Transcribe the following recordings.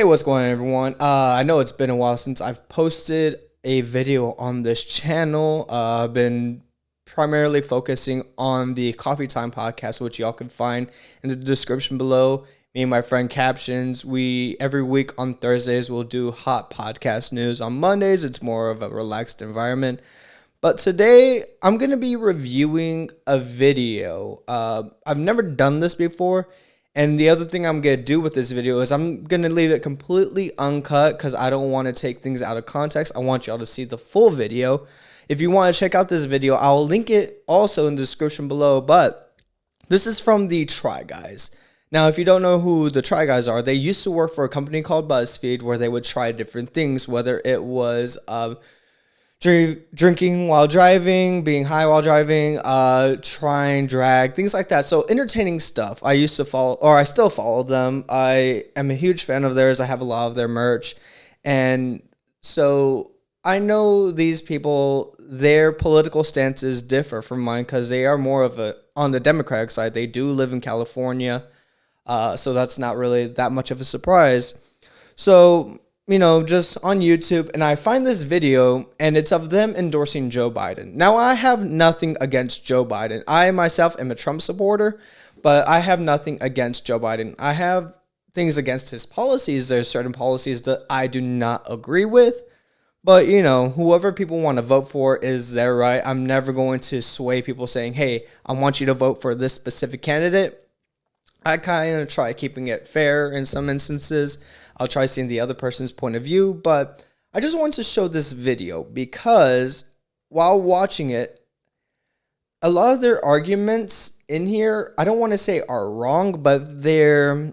Hey, what's going on, everyone? I know it's been a while since I've posted a video on this channel. I've been primarily focusing on the Coffee Time podcast, which y'all can find in the description below. Me and my friend Captions, every week on Thursdays, we'll do hot podcast news. On Mondays, it's more of a relaxed environment. But today, I'm going to be reviewing a video. I've never done this before. And the other thing I'm going to do with this video is I'm going to leave it completely uncut because I don't want to take things out of context. I want y'all to see the full video. If you want to check out this video, I'll link it also in the description below. But this is from the TryGuys. Now, if you don't know who the TryGuys are, they used to work for a company called BuzzFeed where they would try different things, whether it was drinking while driving, being high while driving, trying drag, things like that. So entertaining stuff. I used to follow, or I still follow them. I am a huge fan of theirs. I have a lot of their merch. And so I know these people, their political stances differ from mine because they are more of on the Democratic side. They do live in California. So that's not really that much of a surprise. So, just on YouTube, and I find this video, and it's of them endorsing Joe Biden. Now, I have nothing against Joe Biden. I myself am a Trump supporter, but I have nothing against Joe Biden. I have things against his policies. There's certain policies that I do not agree with, but, whoever people want to vote for is their right. I'm never going to sway people saying, hey, I want you to vote for this specific candidate. I kind of try keeping it fair in some instances. I'll try seeing the other person's point of view, but I just wanted to show this video because while watching it, a lot of their arguments in here, I don't want to say are wrong, but they're,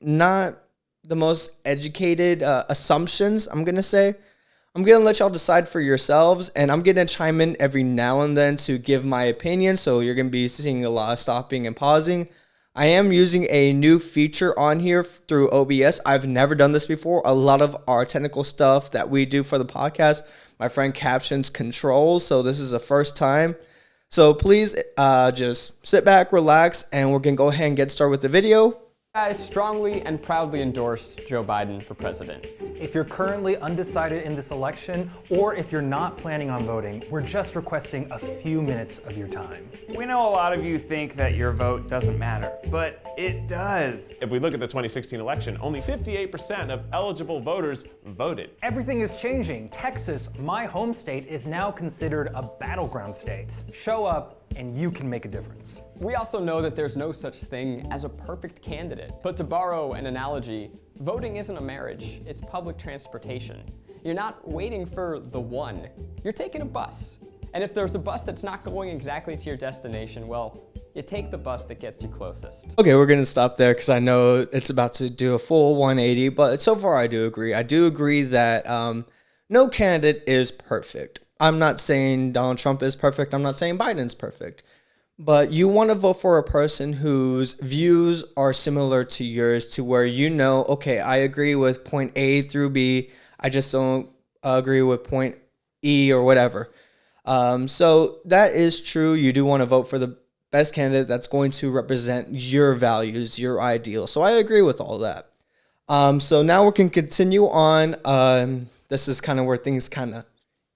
not the most educated assumptions, I'm going to say. I'm going to let y'all decide for yourselves, and I'm going to chime in every now and then to give my opinion, so you're going to be seeing a lot of stopping and pausing. I am using a new feature on here through OBS. I've never done this before. A lot of our technical stuff that we do for the podcast, my friend Captions controls, so this is the first time. So please just sit back, relax, and we're going to go ahead and get started with the video. Guys strongly and proudly endorse Joe Biden for president. If you're currently undecided in this election, or if you're not planning on voting, we're just requesting a few minutes of your time. We know a lot of you think that your vote doesn't matter, but it does. If we look at the 2016 election, only 58% of eligible voters voted. Everything is changing. Texas, my home state, is now considered a battleground state. Show up and you can make a difference. We also know that there's no such thing as a perfect candidate. But to borrow an analogy, voting isn't a marriage, it's public transportation. You're not waiting for the one, you're taking a bus. And if there's a bus that's not going exactly to your destination, well, you take the bus that gets you closest. Okay, we're going to stop there because I know it's about to do a full 180, but so far I do agree. I do agree that no candidate is perfect. I'm not saying Donald Trump is perfect. I'm not saying Biden's perfect. But you want to vote for a person whose views are similar to yours, to where okay, I agree with point A through B. I just don't agree with point E or whatever. So that is true. You do want to vote for the best candidate that's going to represent your values, your ideals. So I agree with all that. So now we can continue on. This is kind of where things kind of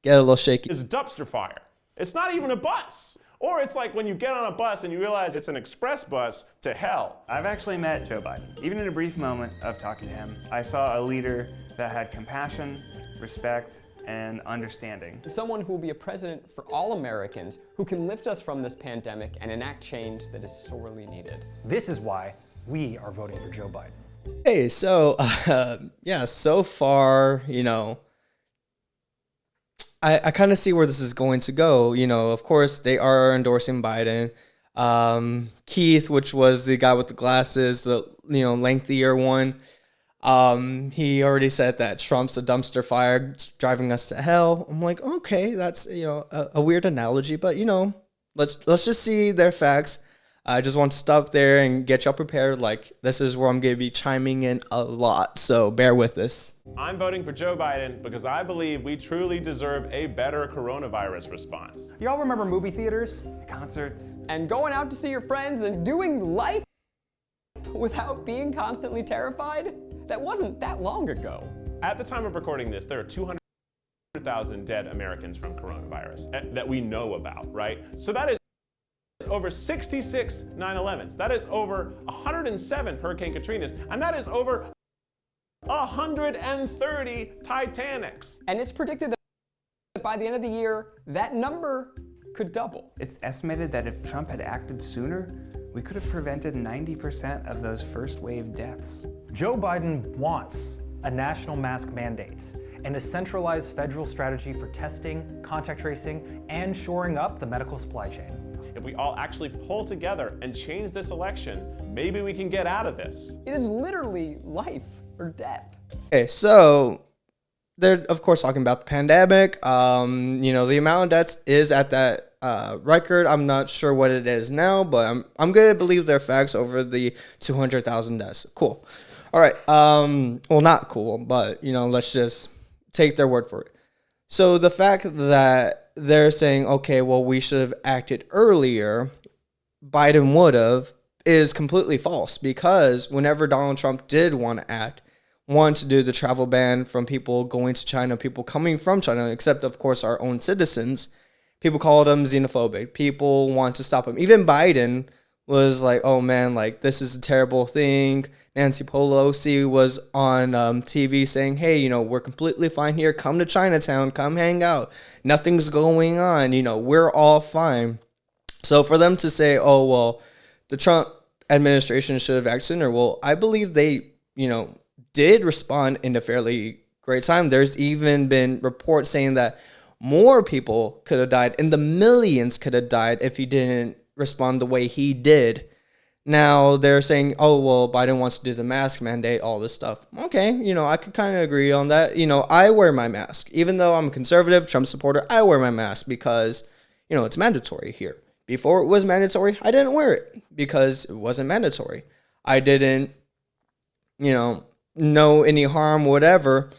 get a little shaky. It's a dumpster fire. It's not even a bus. Or it's like when you get on a bus and you realize it's an express bus to hell. I've actually met Joe Biden. Even in a brief moment of talking to him, I saw a leader that had compassion, respect, and understanding. Someone who will be a president for all Americans, who can lift us from this pandemic and enact change that is sorely needed. This is why we are voting for Joe Biden. Hey, so so far, I kind of see where this is going to go. Of course, they are endorsing Biden. Keith, which was the guy with the glasses, the lengthier one, he already said that Trump's a dumpster fire, driving us to hell. I'm like, okay, that's a weird analogy, but let's just see their facts. I just want to stop there and get y'all prepared. Like, this is where I'm going to be chiming in a lot, so bear with us. I'm voting for Joe Biden because I believe we truly deserve a better coronavirus response. Y'all remember movie theaters? Concerts. And going out to see your friends and doing life without being constantly terrified? That wasn't that long ago. At the time of recording this, there are 200,000 dead Americans from coronavirus that we know about, right? So that is over 66 9/11s. That is over 107 Hurricane Katrinas, and that is over 130 Titanics. And it's predicted that by the end of the year, that number could double. It's estimated that if Trump had acted sooner, we could have prevented 90% of those first wave deaths. Joe Biden wants a national mask mandate and a centralized federal strategy for testing, contact tracing, and shoring up the medical supply chain. If we all actually pull together and change this election, maybe we can get out of this. It is literally life or death. Okay, so they're of course talking about the pandemic. The amount of deaths is at that record. I'm not sure what it is now, but I'm gonna believe their facts over the 200,000 deaths. Cool. All right. Well, not cool, but let's just take their word for it. So the fact that they're saying, okay, well, we should have acted earlier, Biden would have, is completely false, because whenever Donald Trump did want to do the travel ban from people going to China, people coming from China, except of course our own citizens, people called him xenophobic. People want to stop him. Even Biden was like, oh man, like this is a terrible thing. Nancy Pelosi was on TV saying, hey, we're completely fine here. Come to Chinatown, come hang out. Nothing's going on. We're all fine. So for them to say, oh, well, the Trump administration should have acted sooner. Well, I believe they, did respond in a fairly great time. There's even been reports saying that more people could have died and the millions could have died if he didn't respond the way he did. Now they're saying, oh, well, Biden wants to do the mask mandate, all this stuff. Okay, I could kind of agree on that. I wear my mask. Even though I'm a conservative, Trump supporter, I wear my mask because, it's mandatory here. Before it was mandatory, I didn't wear it because it wasn't mandatory. I didn't, know any harm, whatever.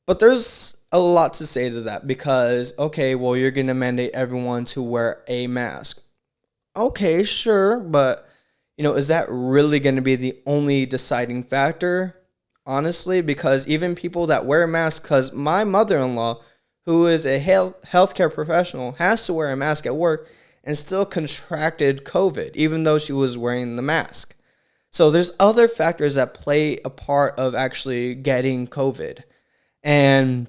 But there's a lot to say to that because, okay, well, you're going to mandate everyone to wear a mask. Okay, sure, but is that really going to be the only deciding factor? Honestly, because even people that wear masks, because my mother-in-law, who is a healthcare professional, has to wear a mask at work and still contracted COVID, even though she was wearing the mask. So there's other factors that play a part of actually getting COVID. And,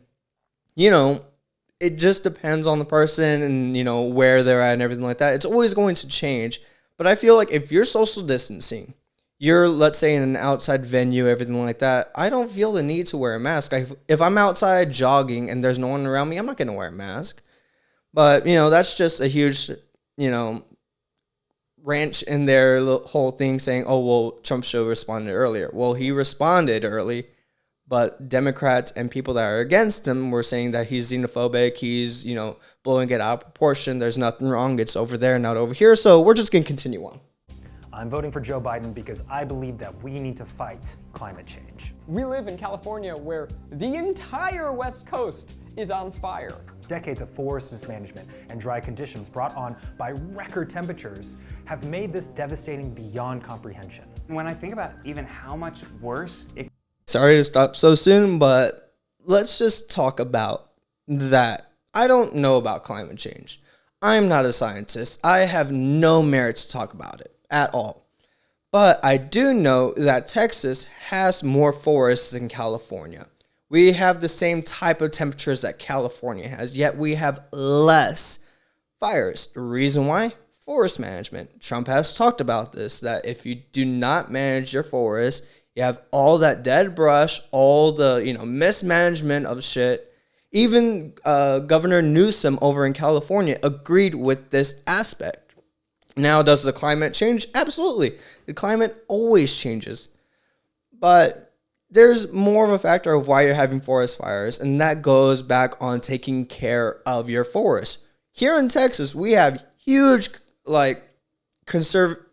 it just depends on the person and, where they're at and everything like that. It's always going to change. But I feel like if you're social distancing, you're, let's say, in an outside venue, everything like that, I don't feel the need to wear a mask. If I'm outside jogging and there's no one around me, I'm not going to wear a mask. But, that's just a huge, wrench in their whole thing saying, oh, well, Trump should have responded earlier. Well, he responded early, but Democrats and people that are against him were saying that he's xenophobic, he's, blowing it out of proportion, there's nothing wrong, it's over there, not over here, so we're just going to continue on. I'm voting for Joe Biden because I believe that we need to fight climate change. We live in California where the entire West Coast is on fire. Decades of forest mismanagement and dry conditions brought on by record temperatures have made this devastating beyond comprehension. When I think about even how much worse it... Sorry to stop so soon, but let's just talk about that. I don't know about climate change. I'm not a scientist. I have no merit to talk about it at all. But I do know that Texas has more forests than California. We have the same type of temperatures that California has, yet we have less fires. The reason why? Forest management. Trump has talked about this, that if you do not manage your forest, you have all that dead brush, all the, mismanagement of shit. Even Governor Newsom over in California agreed with this aspect. Now, does the climate change? Absolutely. The climate always changes. But there's more of a factor of why you're having forest fires, and that goes back on taking care of your forest. Here in Texas, we have huge,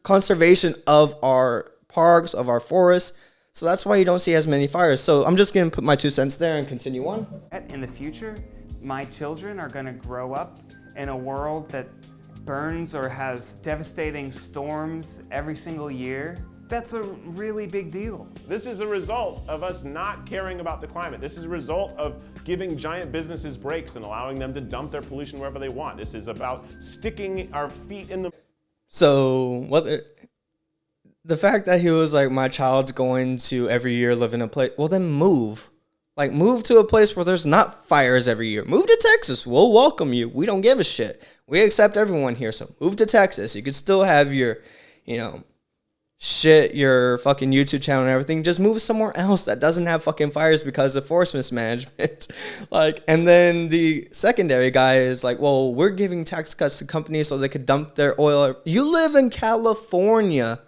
conservation of our parks, of our forests. So that's why you don't see as many fires. So I'm just going to put my 2 cents there and continue on. In the future, my children are going to grow up in a world that burns or has devastating storms every single year. that's a really big deal. This is a result of us not caring about the climate. This is a result of giving giant businesses breaks and allowing them to dump their pollution wherever they want. This is about sticking our feet in the... So the fact that he was like, my child's going to every year live in a place, well then move. Like, move to a place where there's not fires every year. Move to Texas. We'll welcome you. We don't give a shit. We accept everyone here. So move to Texas. You could still have your, your fucking YouTube channel and everything. Just move somewhere else that doesn't have fucking fires because of forest mismanagement. And then the secondary guy is like, well, we're giving tax cuts to companies so they could dump their oil. You live in California.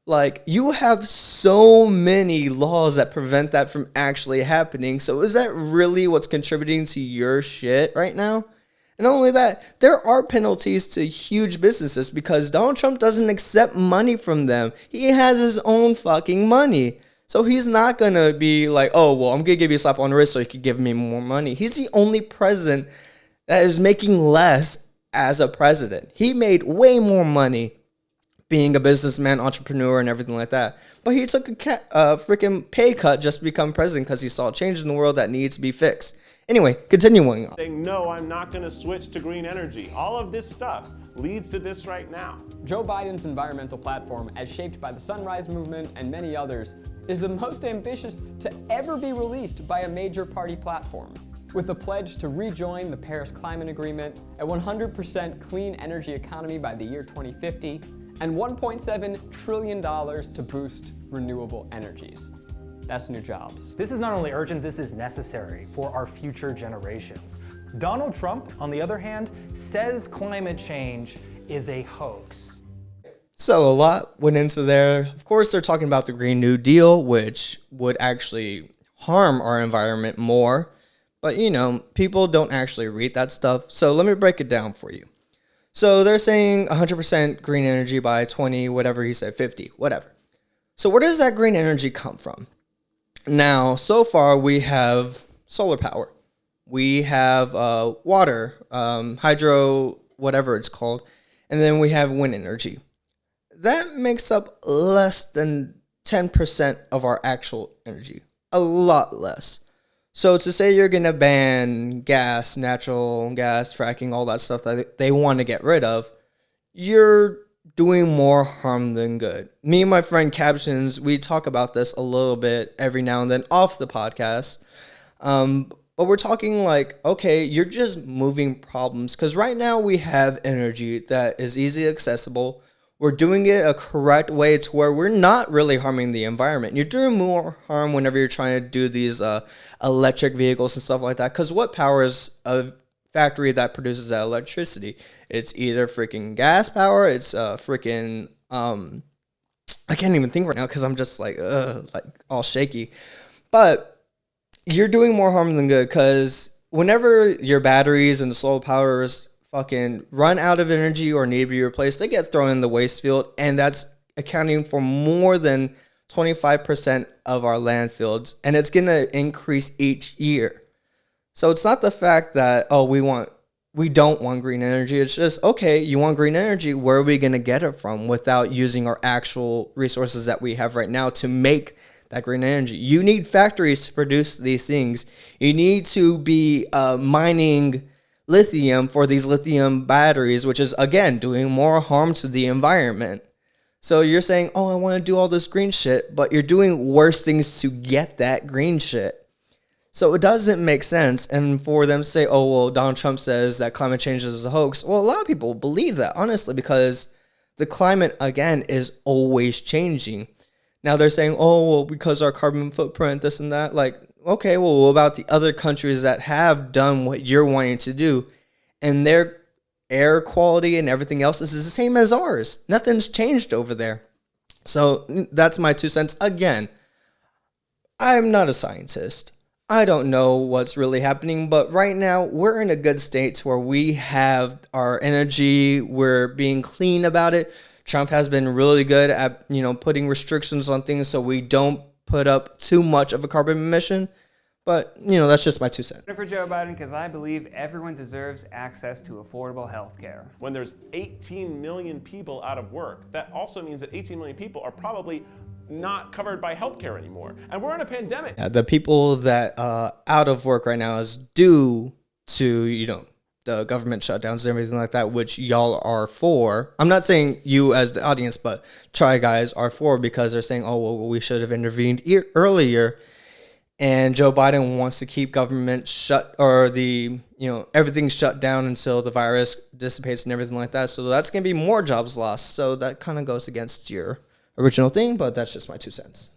Like, you have so many laws that prevent that from actually happening. So is that really what's contributing to your shit right now? And not only that, there are penalties to huge businesses because Donald Trump doesn't accept money from them. He has his own fucking money. So he's not going to be like, oh, well, I'm going to give you a slap on the wrist so you can give me more money. He's the only president that is making less as a president. He made way more money being a businessman, entrepreneur, and everything like that. But he took a freaking pay cut just to become president because he saw a change in the world that needs to be fixed. Anyway, continuing on. Saying, no, I'm not going to switch to green energy. All of this stuff leads to this right now. Joe Biden's environmental platform, as shaped by the Sunrise Movement and many others, is the most ambitious to ever be released by a major party platform. With a pledge to rejoin the Paris Climate Agreement, a 100% clean energy economy by the year 2050, and $1.7 trillion to boost renewable energies. That's new jobs. This is not only urgent, this is necessary for our future generations. Donald Trump, on the other hand, says climate change is a hoax. So a lot went into there. Of course, they're talking about the Green New Deal, which would actually harm our environment more. But, people don't actually read that stuff. So let me break it down for you. So they're saying 100% green energy by 20, whatever he said, 50, whatever. So where does that green energy come from? Now, so far we have solar power. We have water, hydro, whatever it's called. And then we have wind energy. That makes up less than 10% of our actual energy. A lot less. So to say you're going to ban gas, natural gas, fracking, all that stuff that they want to get rid of, you're doing more harm than good. Me and my friend Captions, we talk about this a little bit every now and then off the podcast. But we're talking like, okay, you're just moving problems. Because right now we have energy that is easily accessible. We're doing it a correct way to where we're not really harming the environment. You're doing more harm whenever you're trying to do these electric vehicles and stuff like that. Because what powers a factory that produces that electricity? It's either freaking gas power. It's freaking I can't even think right now because I'm just like all shaky. But you're doing more harm than good because whenever your batteries and the solar powers fucking run out of energy or need to be replaced, they get thrown in the waste field, and that's accounting for more than 25% of our landfills, and it's going to increase each year. So it's not the fact that, we don't want green energy. It's just, okay, you want green energy, where are we going to get it from without using our actual resources that we have right now to make that green energy? You need factories to produce these things. You need to be mining lithium for these lithium batteries, which is, again, doing more harm to the environment. So you're saying, I want to do all this green shit, but you're doing worse things to get that green shit. So it doesn't make sense. And for them to say, Donald Trump says that climate change is a hoax. Well, a lot of people believe that, honestly, because the climate, again, is always changing. Now they're saying, because our carbon footprint, this and that. Like, okay, well, what about the other countries that have done what you're wanting to do? And their air quality and everything else is the same as ours. Nothing's changed over there. So that's my 2 cents. Again, I'm not a scientist. I don't know what's really happening, but right now we're in a good state where we have our energy. We're being clean about it. Trump has been really good at, putting restrictions on things so we don't put up too much of a carbon emission. But, that's just my 2 cents. For Joe Biden, because I believe everyone deserves access to affordable health care. When there's 18 million people out of work, that also means that 18 million people are probably not covered by healthcare anymore. And we're in a pandemic. Yeah, the people that out of work right now is due to, the government shutdowns and everything like that, which y'all are for. I'm not saying you as the audience, but TryGuys are for, because they're saying, oh, well, we should have intervened earlier. And Joe Biden wants to keep government shut, or everything's shut down until the virus dissipates and everything like that. So that's going to be more jobs lost. So that kind of goes against your original thing, but that's just my 2 cents.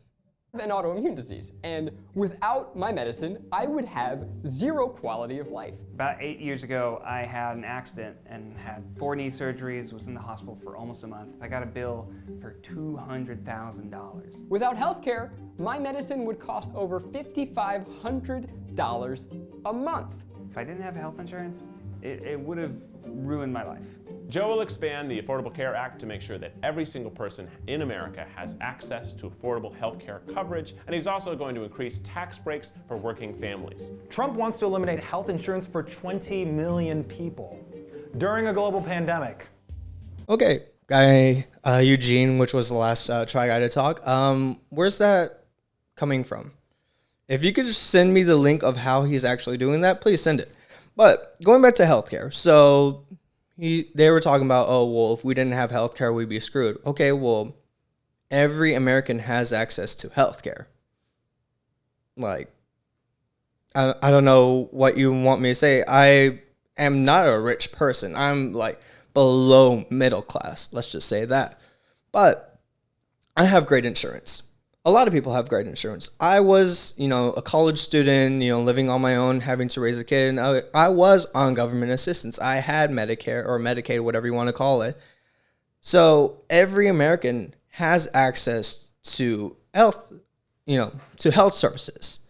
An autoimmune disease, and without my medicine, I would have zero quality of life. About 8 years ago, I had an accident and had 4 knee surgeries, was in the hospital for almost a month. I got a bill for $200,000. Without healthcare, my medicine would cost over $5,500 a month. If I didn't have health insurance, it would have ruined my life. Joe will expand the Affordable Care Act to make sure that every single person in America has access to affordable health care coverage, and he's also going to increase tax breaks for working families. Trump wants to eliminate health insurance for 20 million people during a global pandemic. Okay, guy Eugene, which was the last Try Guy to talk. Where's that coming from? If you could just send me the link of how he's actually doing that, please send it. But going back to healthcare, so they were talking about, oh, well, if we didn't have healthcare, we'd be screwed. Okay, well, every American has access to healthcare. Like, I don't know what you want me to say. I am not a rich person. I'm like below middle class. Let's just say that. But I have great insurance. A lot of people have great insurance. I was, a college student, living on my own, having to raise a kid. And I was on government assistance. I had Medicare or Medicaid, whatever you want to call it. So every American has access to health, to health services.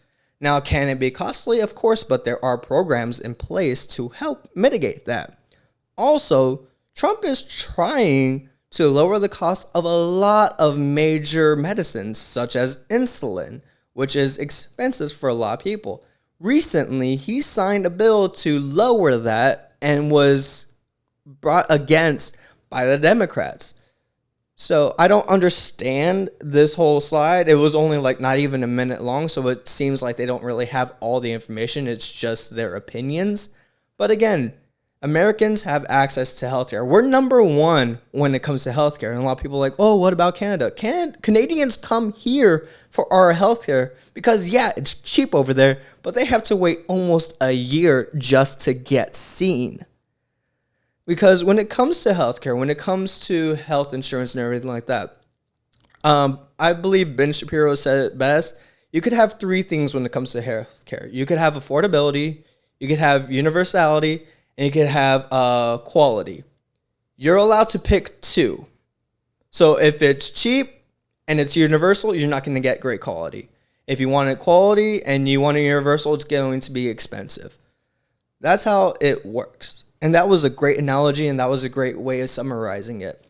Now, can it be costly? Of course, but there are programs in place to help mitigate that. Also, Trump is trying to lower the cost of a lot of major medicines, such as insulin, which is expensive for a lot of people. Recently, he signed a bill to lower that and was brought against by the Democrats. So I don't understand this whole slide. It was only like not even a minute long, so it seems like they don't really have all the information. It's just their opinions. But again, Americans have access to healthcare. We're number one when it comes to healthcare. And a lot of people are like, oh, what about Canada? Canadians come here for our healthcare because, yeah, it's cheap over there, but they have to wait almost a year just to get seen. Because when it comes to healthcare, when it comes to health insurance and everything like that, I believe Ben Shapiro said it best. You could have 3 things when it comes to healthcare. You could have affordability, you could have universality, and you could have quality. You're allowed to pick 2. So if it's cheap and it's universal, you're not going to get great quality. If you want it quality and you want a universal, it's going to be expensive. That's how it works. And that was a great analogy, and that was a great way of summarizing it.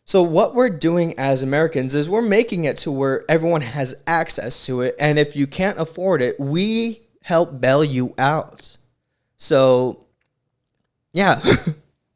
So what we're doing as Americans is we're making it to where everyone has access to it. And if you can't afford it, we help bail you out. So yeah.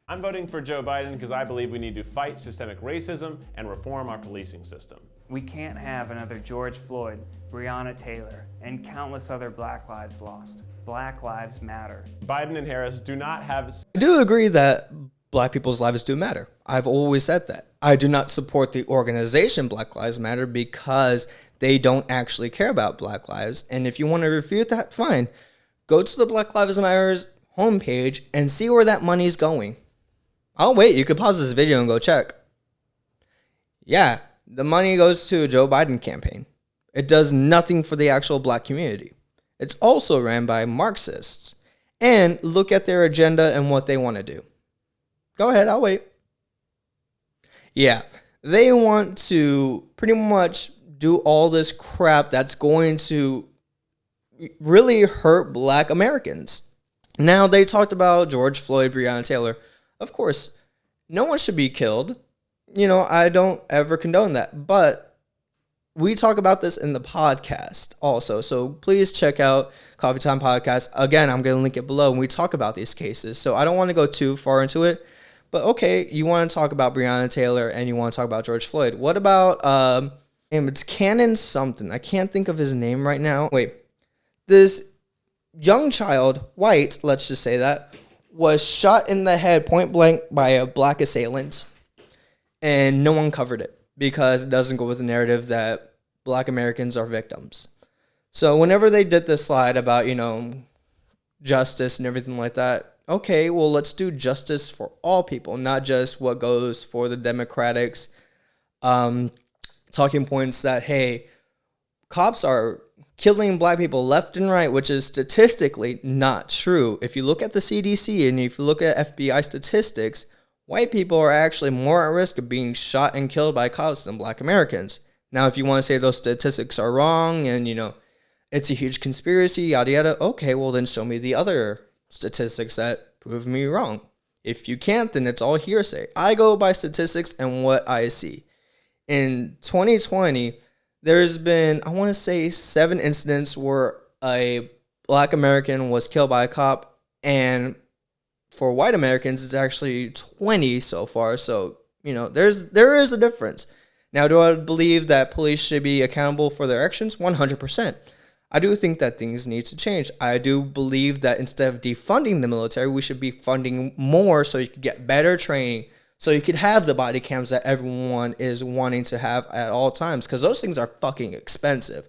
I'm voting for Joe Biden because I believe we need to fight systemic racism and reform our policing system. We can't have another George Floyd, Breonna Taylor, and countless other Black lives lost. Black lives matter. Biden and Harris do not have... I do agree that Black people's lives do matter. I've always said that. I do not support the organization Black Lives Matter because they don't actually care about Black lives. And if you want to refute that, fine. Go to the Black Lives Matter's homepage and see where that money is going. Oh wait, you could pause this video and go check. Yeah, the money goes to a Joe Biden campaign. It does nothing for the actual Black community. It's also ran by Marxists. And look at their agenda and what they want to do. Go ahead, I'll wait. Yeah, they want to pretty much do all this crap that's going to really hurt Black Americans. Now, they talked about George Floyd, Breonna Taylor. Of course, no one should be killed. I don't ever condone that. But we talk about this in the podcast also. So please check out Coffee Time Podcast. Again, I'm going to link it below when we talk about these cases. So I don't want to go too far into it. But okay, you want to talk about Breonna Taylor and you want to talk about George Floyd. What about, it's Cannon something. I can't think of his name right now. Wait, this young child, white, let's just say that, was shot in the head point blank by a black assailant. And no one covered it because it doesn't go with the narrative that black Americans are victims. So whenever they did this slide about, justice and everything like that, okay, well, let's do justice for all people, not just what goes for the Democrats' talking points that, hey, cops are killing black people left and right, which is statistically not true. If you look at the CDC and if you look at FBI statistics, white people are actually more at risk of being shot and killed by cops than black Americans. Now, if you want to say those statistics are wrong and, it's a huge conspiracy, yada, yada, okay, well, then show me the other statistics that prove me wrong. If you can't, then it's all hearsay. I go by statistics and what I see. In 2020, there's been, I want to say, 7 incidents where a black American was killed by a cop, and for white Americans, it's actually 20 so far. So, there is a difference. Now, do I believe that police should be accountable for their actions? 100%. I do think that things need to change. I do believe that instead of defunding the military, we should be funding more so you could get better training, so you could have the body cams that everyone is wanting to have at all times, because those things are fucking expensive.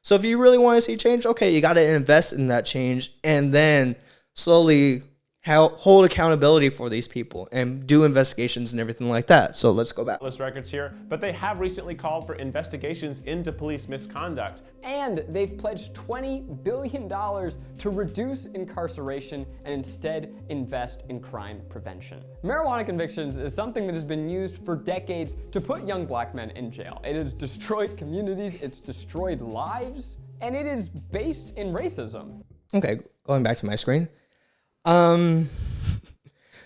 So if you really want to see change, okay, you got to invest in that change and then slowly hold accountability for these people and do investigations and everything like that. So let's go back. List records here, but they have recently called for investigations into police misconduct. And they've pledged $20 billion to reduce incarceration and instead invest in crime prevention. Marijuana convictions is something that has been used for decades to put young black men in jail. It has destroyed communities, it's destroyed lives, and it is based in racism. Okay, going back to my screen.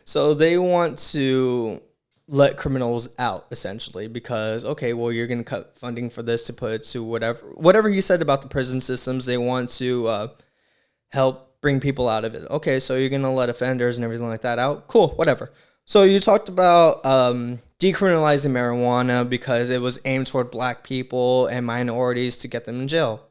So they want to let criminals out essentially because, okay, well, you're going to cut funding for this to put it to whatever he said about the prison systems. They want to help bring people out of it. Okay, so you're going to let offenders and everything like that out. Cool, whatever. So you talked about decriminalizing marijuana because it was aimed toward black people and minorities to get them in jail.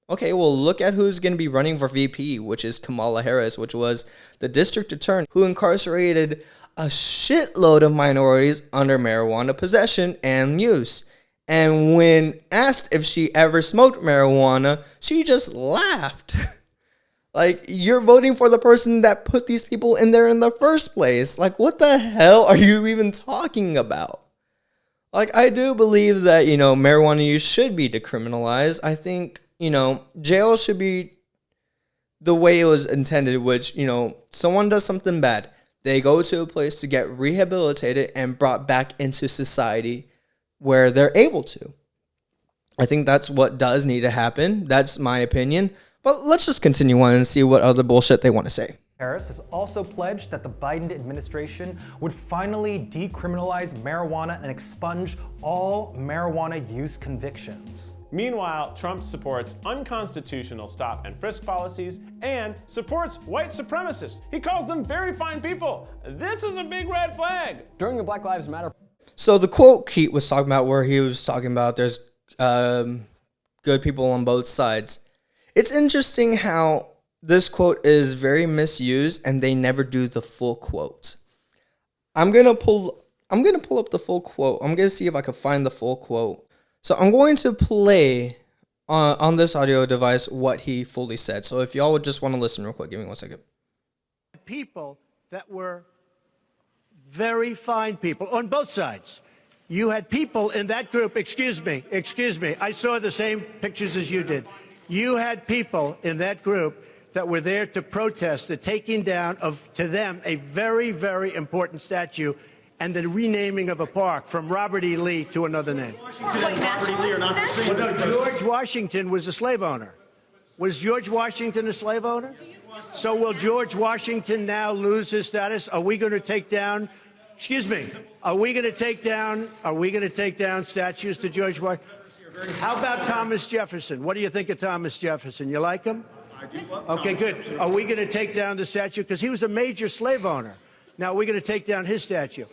Okay, well, look at who's going to be running for VP, which is Kamala Harris, which was the district attorney who incarcerated a shitload of minorities under marijuana possession and use. And when asked if she ever smoked marijuana, she just laughed. Like, you're voting for the person that put these people in there in the first place. Like, what the hell are you even talking about? Like, I do believe that, marijuana use should be decriminalized. I think, jail should be the way it was intended, which, someone does something bad. They go to a place to get rehabilitated and brought back into society where they're able to. I think that's what does need to happen. That's my opinion. But let's just continue on and see what other bullshit they want to say. Harris has also pledged that the Biden administration would finally decriminalize marijuana and expunge all marijuana use convictions. Meanwhile, Trump supports unconstitutional stop and frisk policies and supports white supremacists. He calls them very fine people. This is a big red flag. During the Black Lives Matter. So the quote Keith was talking about where he was talking about there's good people on both sides. It's interesting how this quote is very misused and they never do the full quote. I'm gonna pull up the full quote. I'm gonna see if I can find the full quote. So I'm going to play on this audio device what he fully said. So if y'all would just want to listen real quick, give me 1 second. People that were very fine people on both sides. You had people in that group, excuse me, I saw the same pictures as you did. You had people in that group that were there to protest the taking down of, to them, a very, very important statue and the renaming of a park from Robert E. Lee to another name. George Washington was a slave owner. Was George Washington a slave owner? So will George Washington now lose his status? Are we going to take down, excuse me, are we going to take down statues to George Washington? How about Thomas Jefferson? What do you think of Thomas Jefferson? You like him? Okay, good. Are we going to take down the statue? Because he was a major slave owner. Now, we're going to take down his statue.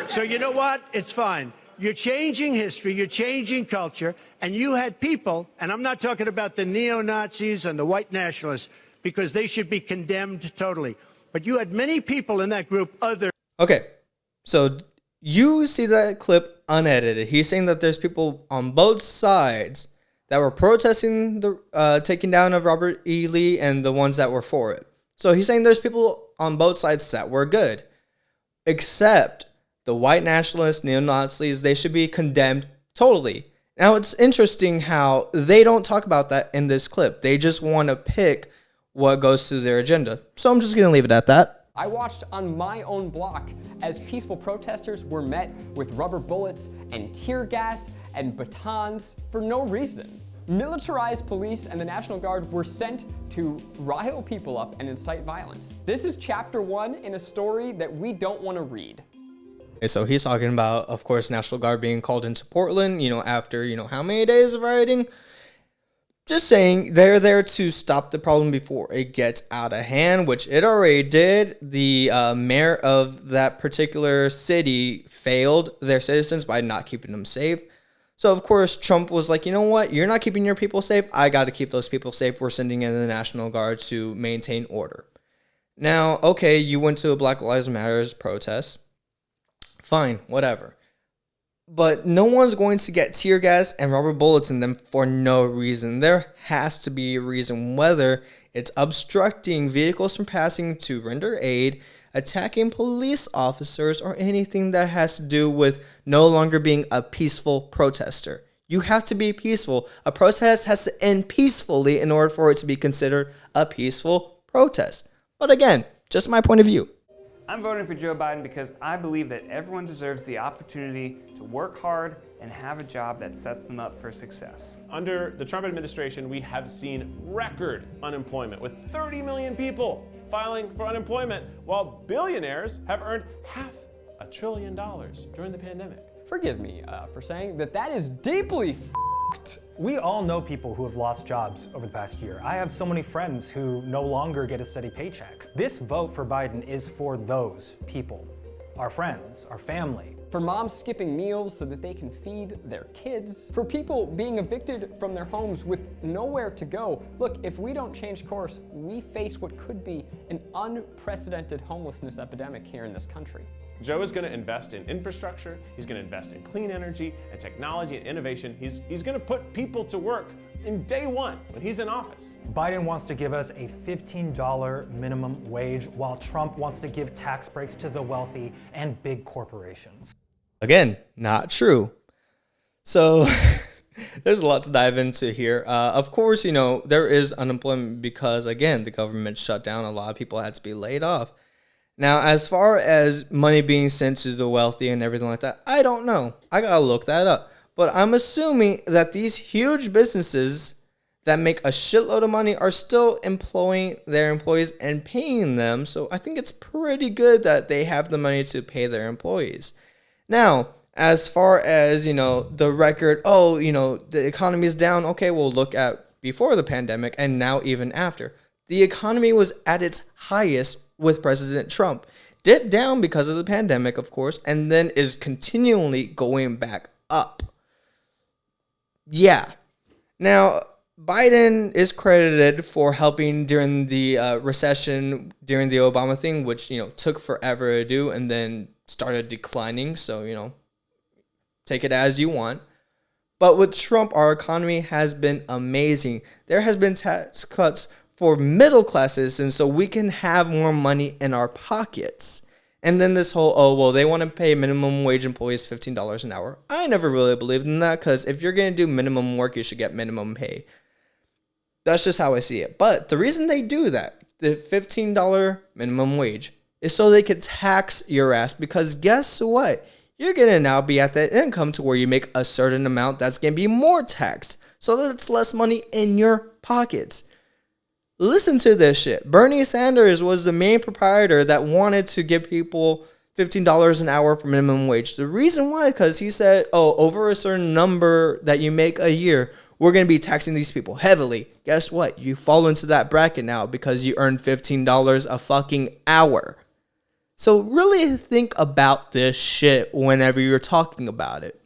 So you know what? It's fine. You're changing history, you're changing culture, and you had people, and I'm not talking about the neo-Nazis and the white nationalists, because they should be condemned totally. But you had many people in that group other. Okay, so you see that clip unedited. He's saying that there's people on both sides that were protesting the taking down of Robert E. Lee and the ones that were for it. So he's saying there's people on both sides that were good, except the white nationalists, neo-Nazis, they should be condemned totally. Now, it's interesting how they don't talk about that in this clip. They just want to pick what goes through their agenda. So I'm just going to leave it at that. I watched on my own block as peaceful protesters were met with rubber bullets and tear gas and batons for no reason. Militarized police and the National Guard were sent to rile people up and incite violence. This is chapter 1 in a story that we don't want to read. Okay, so he's talking about, of course, National Guard being called into Portland, after, how many days of rioting? Just saying, they're there to stop the problem before it gets out of hand, which it already did. The mayor of that particular city failed their citizens by not keeping them safe. So, of course, Trump was like, you know what? You're not keeping your people safe. I got to keep those people safe. We're sending in the National Guard to maintain order. Now, okay, you went to a Black Lives Matter protest. Fine, whatever. But no one's going to get tear gas and rubber bullets in them for no reason. There has to be a reason, whether it's obstructing vehicles from passing to render aid, attacking police officers, or anything that has to do with no longer being a peaceful protester. You have to be peaceful. A protest has to end peacefully in order for it to be considered a peaceful protest. But again, just my point of view. I'm voting for Joe Biden because I believe that everyone deserves the opportunity to work hard and have a job that sets them up for success. Under the Trump administration, we have seen record unemployment with 30 million people filing for unemployment, while billionaires have earned $500 billion during the pandemic. Forgive me for saying that is deeply f***ed. We all know people who have lost jobs over the past year. I have so many friends who no longer get a steady paycheck. This vote for Biden is for those people, our friends, our family. For moms skipping meals so that they can feed their kids. For people being evicted from their homes with nowhere to go. Look, if we don't change course, we face what could be an unprecedented homelessness epidemic here in this country. Joe is going to invest in infrastructure, he's going to invest in clean energy and technology and innovation. He's going to put people to work in day one when he's in office. Biden wants to give us a $15 minimum wage, while Trump wants to give tax breaks to the wealthy and big corporations. Again, not true. So there's a lot to dive into here. Of course, there is unemployment because, again, the government shut down. A lot of people had to be laid off. Now, as far as money being sent to the wealthy and everything like that, I don't know. I gotta look that up. But I'm assuming that these huge businesses that make a shitload of money are still employing their employees and paying them. So I think it's pretty good that they have the money to pay their employees. Now, as far as, the record, the economy is down. Okay, we'll look at before the pandemic and now even after. The economy was at its highest with President Trump. Dipped down because of the pandemic, of course, and then is continually going back up. Yeah. Now, Biden is credited for helping during the recession during the Obama thing, which, took forever to do and then started declining. So, take it as you want. But with Trump, our economy has been amazing. There has been tax cuts for middle class citizens so we can have more money in our pockets. And then this whole, they want to pay minimum wage employees $15 an hour. I never really believed in that because if you're going to do minimum work, you should get minimum pay. That's just how I see it. But the reason they do that, the $15 minimum wage, is so they could tax your ass because guess what? You're going to now be at that income to where you make a certain amount that's going to be more taxed. So that's less money in your pockets. Listen to this shit. Bernie Sanders was the main proprietor that wanted to give people $15 an hour for minimum wage. The reason why, because he said, oh, over a certain number that you make a year, we're going to be taxing these people heavily. Guess what? You fall into that bracket now because you earn $15 a fucking hour. So really think about this shit whenever you're talking about it.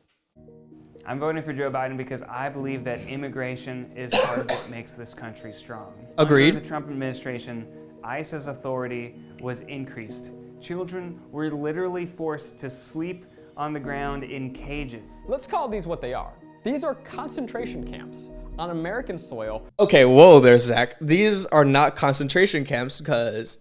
I'm voting for Joe Biden because I believe that immigration is part of what makes this country strong. Agreed. Under the Trump administration, ICE's authority was increased. Children were literally forced to sleep on the ground in cages. Let's call these what they are. These are concentration camps on American soil. Okay, whoa there, Zach. These are not concentration camps because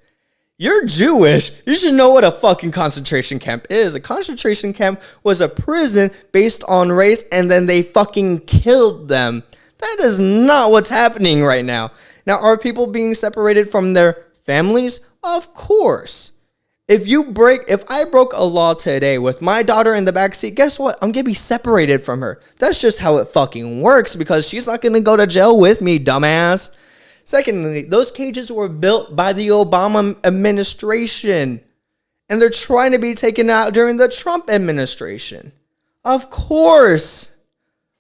you're Jewish. You should know what a fucking concentration camp is. A concentration camp was a prison based on race, and then they fucking killed them. That is not what's happening right now. Now, are people being separated from their families? Of course. If I broke a law today with my daughter in the backseat, guess what? I'm gonna be separated from her. That's just how it fucking works because she's not gonna go to jail with me, dumbass. Secondly, those cages were built by the Obama administration, and they're trying to be taken out during the Trump administration. Of course.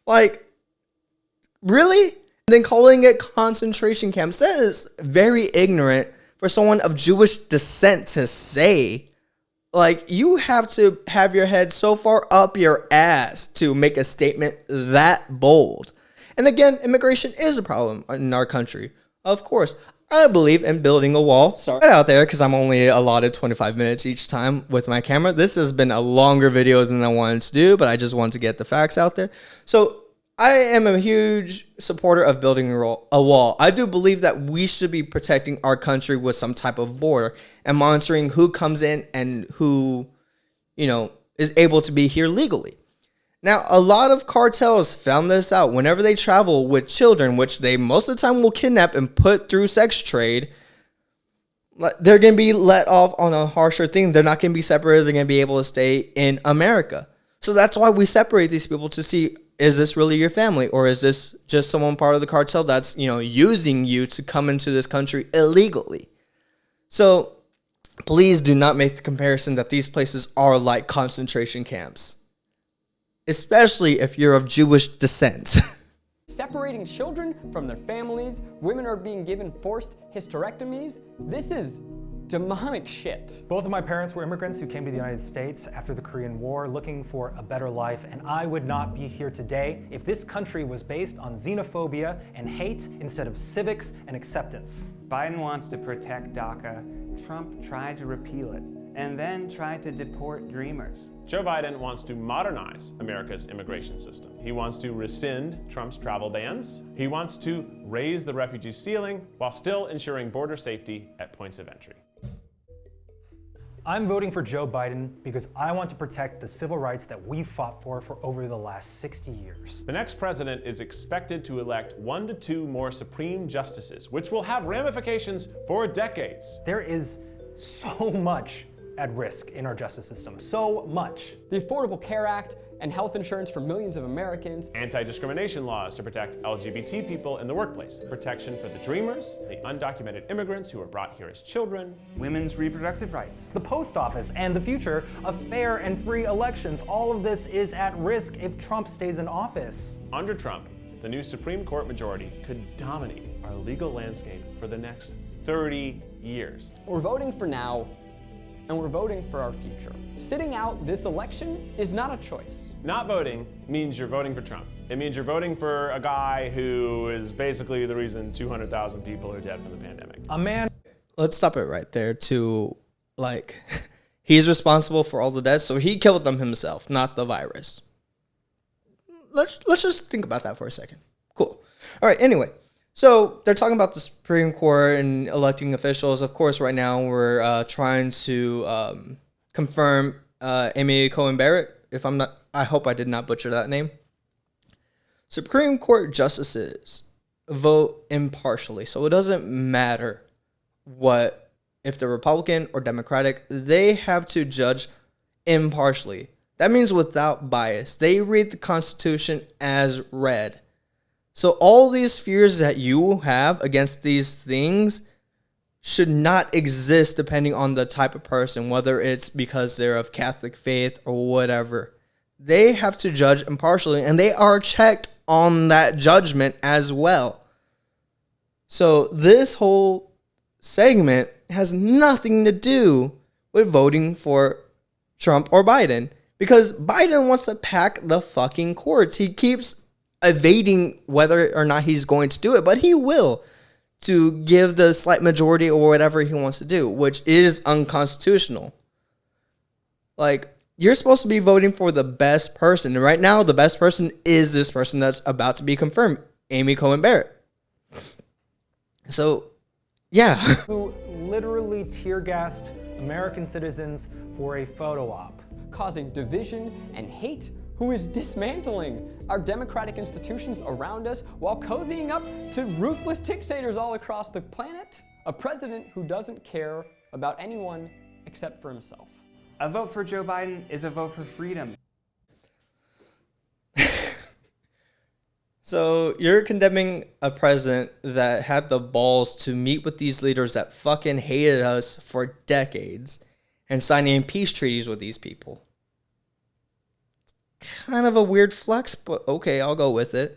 Like, really? And then calling it concentration camps. That is very ignorant for someone of Jewish descent to say. Like, you have to have your head so far up your ass to make a statement that bold. And again, immigration is a problem in our country. Of course, I believe in building a wall. Sorry out there because I'm only allotted 25 minutes each time with my camera. This has been a longer video than I wanted to do, but I just wanted to get the facts out there. So I am a huge supporter of building a wall. I do believe that we should be protecting our country with some type of border and monitoring who comes in and who, is able to be here legally. Now, a lot of cartels found this out whenever they travel with children, which they most of the time will kidnap and put through sex trade. They're going to be let off on a harsher thing. They're not going to be separated. They're going to be able to stay in America. So that's why we separate these people to see, is this really your family? Or is this just someone part of the cartel that's, using you to come into this country illegally? So please do not make the comparison that these places are like concentration camps, especially if you're of Jewish descent. Separating children from their families, women are being given forced hysterectomies. This is demonic shit. Both of my parents were immigrants who came to the United States after the Korean War looking for a better life, and I would not be here today if this country was based on xenophobia and hate instead of civics and acceptance. Biden wants to protect DACA. Trump tried to repeal it and then tried to deport dreamers. Joe Biden wants to modernize America's immigration system. He wants to rescind Trump's travel bans. He wants to raise the refugee ceiling while still ensuring border safety at points of entry. I'm voting for Joe Biden because I want to protect the civil rights that we've fought for over the last 60 years. The next president is expected to elect 1 to 2 more Supreme Justices, which will have ramifications for decades. There is so much at risk in our justice system, so much. The Affordable Care Act and health insurance for millions of Americans. Anti-discrimination laws to protect LGBT people in the workplace. Protection for the dreamers, the undocumented immigrants who were brought here as children. Women's reproductive rights. The post office and the future of fair and free elections. All of this is at risk if Trump stays in office. Under Trump, the new Supreme Court majority could dominate our legal landscape for the next 30 years. We're voting for now, and we're voting for our future. Sitting out this election is not a choice. Not voting means you're voting for Trump. It means you're voting for a guy who is basically the reason 200,000 people are dead from the pandemic. A man. Let's stop it right there to, he's responsible for all the deaths, so he killed them himself, not the virus. Let's just think about that for a second. Cool. All right, anyway. So they're talking about the Supreme Court and electing officials. Of course, right now we're trying to confirm Amy Coney Barrett. I hope I did not butcher that name. Supreme Court justices vote impartially, so it doesn't matter if they're Republican or Democratic. They have to judge impartially. That means without bias. They read the Constitution as read. So all these fears that you have against these things, should not exist depending on the type of person, whether it's because they're of Catholic faith or whatever. They have to judge impartially, and they are checked on that judgment as well. So this whole segment has nothing to do with voting for Trump or Biden, because Biden wants to pack the fucking courts. He keeps evading whether or not he's going to do it, but he will, to give the slight majority or whatever he wants to do, which is unconstitutional. Like, you're supposed to be voting for the best person. And right now, the best person is this person that's about to be confirmed, Amy Coney Barrett. So, yeah. Who literally tear gassed American citizens for a photo op. Causing division and hate, who is dismantling our democratic institutions around us while cozying up to ruthless dictators all across the planet. A president who doesn't care about anyone except for himself. A vote for Joe Biden is a vote for freedom. So you're condemning a president that had the balls to meet with these leaders that fucking hated us for decades and signing peace treaties with these people. Kind of a weird flex, but okay, I'll go with it.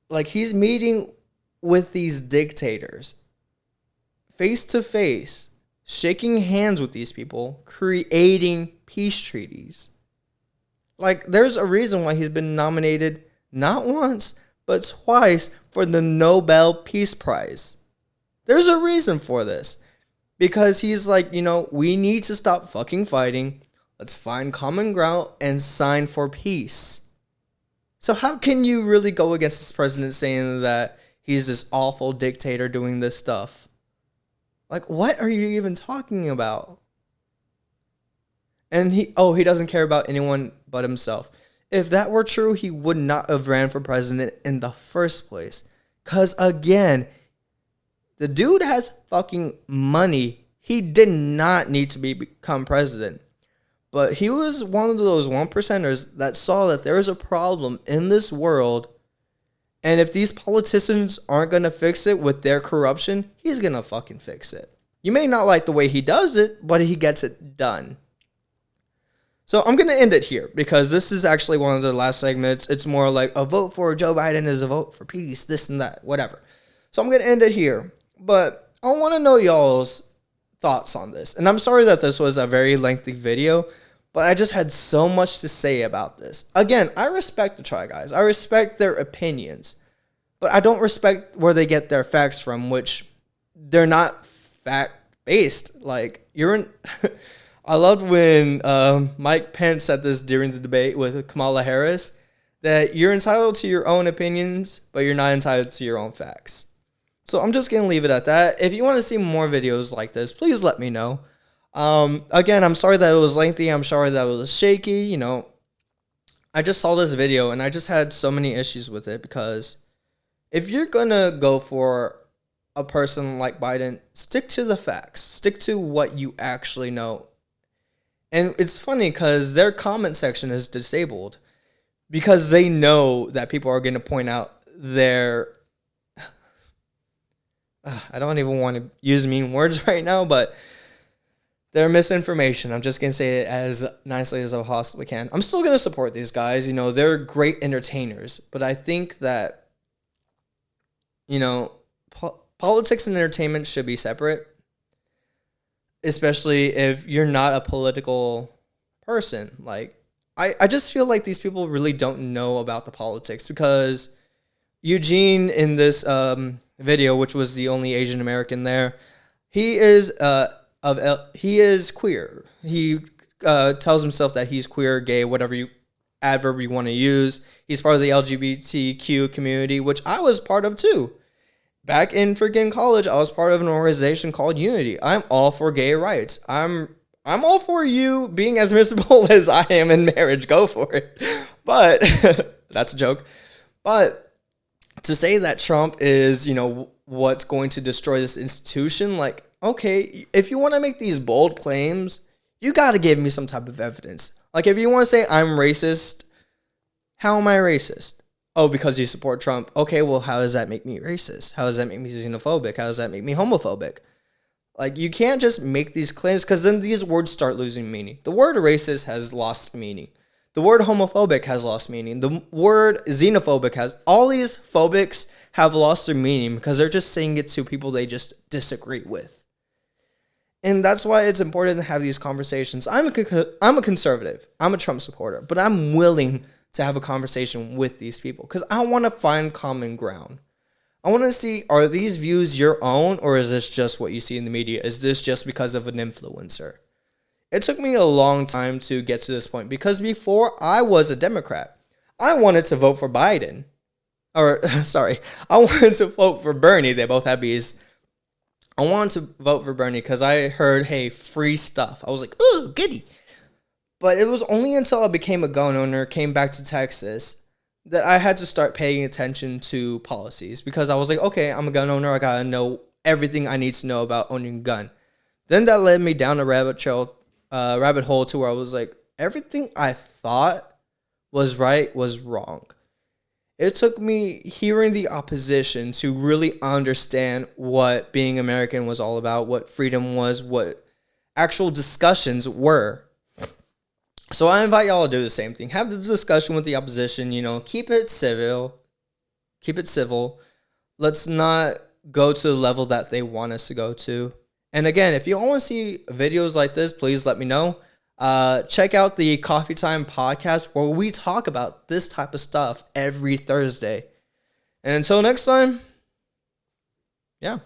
Like, he's meeting with these dictators face to face, shaking hands with these people, creating peace treaties. Like, there's a reason why he's been nominated not once, but twice for the Nobel Peace Prize. There's a reason for this. Because he's like, we need to stop fucking fighting. Let's find common ground and sign for peace. So how can you really go against this president saying that he's this awful dictator doing this stuff? Like, what are you even talking about? And he doesn't care about anyone but himself. If that were true, he would not have ran for president in the first place. Because again, the dude has fucking money. He did not need to become president. But he was one of those 1%ers that saw that there is a problem in this world. And if these politicians aren't going to fix it with their corruption, he's going to fucking fix it. You may not like the way he does it, but he gets it done. So I'm going to end it here because this is actually one of the last segments. It's more like a vote for Joe Biden is a vote for peace, this and that, whatever. So I'm going to end it here. But I want to know y'all's thoughts on this. And I'm sorry that this was a very lengthy video, but I just had so much to say about this. Again, I respect the Try Guys. I respect their opinions. But I don't respect where they get their facts from, which they're not fact-based. Like, you're in... I loved when Mike Pence said this during the debate with Kamala Harris, that you're entitled to your own opinions, but you're not entitled to your own facts. So I'm just going to leave it at that. If you want to see more videos like this, please let me know. Again, I'm sorry that it was lengthy. I'm sorry that it was shaky. I just saw this video and I just had so many issues with it because if you're going to go for a person like Biden, stick to the facts. Stick to what you actually know. And it's funny because their comment section is disabled because they know that people are going to point out their... I don't even want to use mean words right now, but their misinformation. I'm just going to say it as nicely as I possibly can. I'm still going to support these guys. They're great entertainers. But I think that, politics and entertainment should be separate. Especially if you're not a political person. Like, I just feel like these people really don't know about the politics because Eugene in this video, which was the only Asian American there, he is queer. He tells himself that he's queer, gay, whatever adverb you want to use. He's part of the LGBTQ community, which I was part of too. Back in freaking college, I was part of an organization called Unity. I'm all for gay rights. I'm all for you being as miserable as I am in marriage. Go for it. But that's a joke. But to say that Trump is, what's going to destroy this institution, like, okay, if you want to make these bold claims, you got to give me some type of evidence. Like, if you want to say I'm racist, how am I racist? oh, because you support Trump. Okay, well, how does that make me racist? How does that make me xenophobic? How does that make me homophobic? Like, you can't just make these claims, because then these words start losing meaning. The word racist has lost meaning. The word homophobic has lost meaning. The word xenophobic has, all these phobics have lost their meaning because they're just saying it to people they just disagree with. And that's why it's important to have these conversations. I'm a conservative. I'm a Trump supporter, but I'm willing to have a conversation with these people because I want to find common ground. I want to see, are these views your own, or is this just what you see in the media? Is this just because of an influencer? It took me a long time to get to this point because before I was a Democrat, I wanted to vote for Biden. Or, sorry, I wanted to vote for Bernie. They both have B's. I wanted to vote for Bernie because I heard, hey, free stuff. I was like, ooh, goody. But it was only until I became a gun owner, came back to Texas, that I had to start paying attention to policies because I was like, okay, I'm a gun owner. I got to know everything I need to know about owning a gun. Then that led me down a rabbit hole to where I was like, everything I thought was right was wrong. It took me hearing the opposition to really understand what being American was all about, what freedom was, what actual discussions were. So I invite y'all to do the same thing. Have the discussion with the opposition, keep it civil. Let's not go to the level that they want us to go to. And again, if you all want to see videos like this, please let me know. Check out the Coffee Time podcast where we talk about this type of stuff every Thursday. And until next time, yeah.